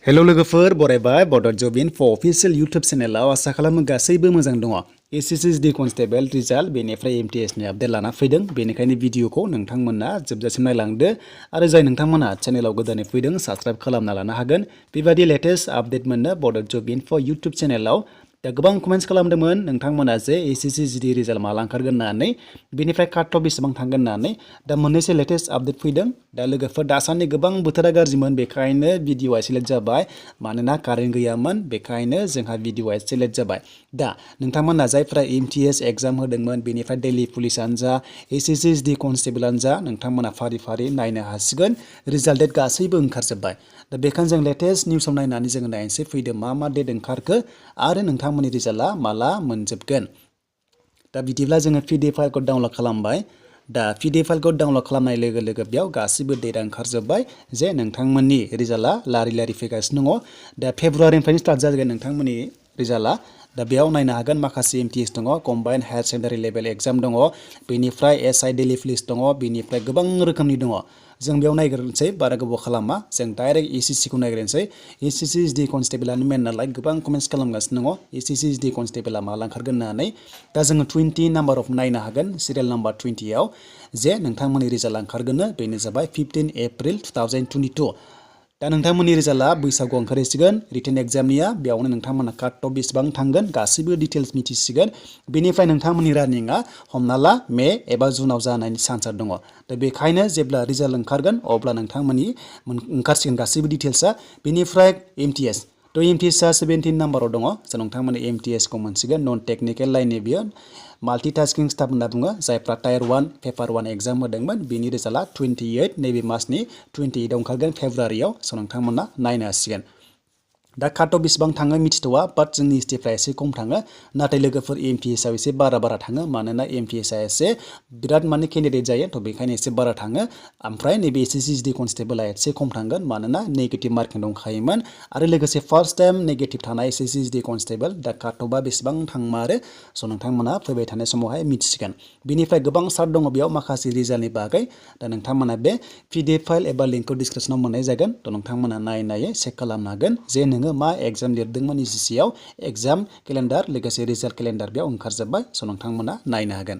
Hello लोगोफोर बरायबाय बड जब info अफिशियेल YouTube चेनेलाव आसा खालामो गासैबो मोजां दङ। SSC कनस्टेबल रिजाल्ट बेनिफ्राय MTS नि आपडेट लाना फैदों बेनिखायनो भिडिअखौ नोंथांमोना जोबजासिम नायलांदो आरो जाय नोंथांमोना चेनेलाव गोदानै फैदों साबस्क्राइब खालामना लानो हागोन। बेबादि लेटेस्ट आपडेट मोननो बड जब इनफो इउटुब चेनेलाव दा गोबां कमेन्ट्स खालामदोंमोन नोंथांमोना जे SSC रिजाल्ट माला ओंखारगोन होननानै बेनिफ्राय काट अफ बेसेबां थांगोन होननानै दा मोननैसो लेटेस्ट आपडेट फैदों। दा लोगोफोर दासान्दि गोबां बोथोरा गाज्रिमोन बेखायनो भिडिअआ एसे लेट जाबाय मानोना कारेन्ट गैयामोन बेखायनो जोंहा भिडिअआ एसे लेट जाबाय। दा नोंथांमोना जायफ्रा MTS एग्जाम होदोंमोन बेनिफ्राय दिल्ली पुलिसानो जा SSC कनस्टेबलानो जा नोंथांमोना फारि फारि नायनो हासिगोन रिजाल्ट डेट गासैबो ओंखारजोब्बाय। दा बेखायनो जों लेटेस्ट निउसाव नायनानै जोङो नायनोसै फैदों मा डेट ओंखारखो आरो नोंथांमोननि रिजाल्टआ माला मोनजोबगोन। दा बिदिब्ला जोङो PDF फाइलखौ डाउनलड खालामबाय। दा PDF फाइलखौ डाउनलड खालामनाय लोगो लोगो बेयाव गासैबो डेटा ओंखारजोब्बाय जे नोंथांमोननि रिजाल्टआ लारि लारि फैगासिनो दङ। दा फेब्रुवारिनिफ्रायनो स्टार्ट जागोन नोंथांमोननि रिजाल्टआ। दा बेयाव नायनो हागोन माखासे MTS दङ, combined higher secondary level exam दङ, बेनिफ्राय SI दिल्ली पुलिस दङ, बेनिफ्राय गोबां रोखोमनि दङ। जों बेयाव नायग्रोनोसै बारा गोबाव खालामा जों डाइरेक्ट SSC खौ नायग्रोनोसै। SSC कनस्टेबलानो मेन नालाय गोबां कमेन्ट्स खालामगासिनो दङ SSC कनस्टेबला माला ओंखारगोन होननानै। दा जोङो 20 नाम्बार अफ नायनो हागोन सिरियाल नाम्बार 20 आव जे नोंथांमोननि रिजाल्टआ ओंखारगोन बेनो जाबाय 15 एप्रिल 2022। दा नोंथांमोननि रिजाल्टआ बैसागुआव ओंखारहैसिगोन रिटेन एग्जामनिया बेयावनो नोंथांमोना काट अफ बेसेबां थांगोन गासैबो डिटेल्स मिथिसिगोन। बेनिफ्राय नोंथांमोननि रानिंआ हमना ला मे एबा जुनाव जानायनि चान्सआ दङ। दा बेखायनो जेब्ला रिजाल्ट ओंखारगोन अब्ला नोंथांमोननि ओंखारसिगोन गासैबो डिटेल्सआ। बेनिफ्राय MTS थ' MTSआ 17 नाम्बाराव दङ स' नोंथांमोननि MTS खौ मोनसिगोन नन टेक्निकेल लाइननि बियो माल्टिटास्किं स्टाफ होनना बुङो जायफ्रा टायार 1 पेपार 1 एग्जाम होदोंमोन बेनि रिजाल्टआ 28 नैबे मासनि 28 आव ओंखारगोन फेब्रुवारियाव स' नोंथांमोना नायनो हासिगोन। दा काट अफ बेसेबां थाङो मिथिथ'वा बाट जोंनि स्टेफआ एसे खम थाङो नाथाय लोगोफोर MTS आव एसे बारा थाङो मानोना MTS आ एसे बिराद माने केन्डिडेट जायो थ' बेखायनो एसे बारा थाङो। ओमफ्राय नैबे SSC कनस्टेबलआ एसे खम थांगोन मानोना नेगेटिभ मार्किं दंखायोमोन आरो लोगोसे फार्स्ट टाइम नेगेटिभ थानाय SSC कनस्टेबल दा काट अफआ बेसेबां थांमारो स' नोंथांमोना फैबाय थानाय समावहाय मिथिसिगोन। बेनिफ्राय गोबां सार्ट दङ बेयाव माखासे रिजाल्टनि बागै दा नोंथांमोना बे PDF फाइल एबा लिंकखौ डिसक्रिपसनाव मोननाय जागोन थ' नोंथांमोना नायै चेक खालामनो हागोन जे नोङो मा एग्जाम लिरदोंमोन SSC आव एग्जाम केलेन्डार लोगोसे रिजाल्ट केलेन्डार बेयाव ओंखारजोब्बाय स' नोंथांमोना नायनो हागोन।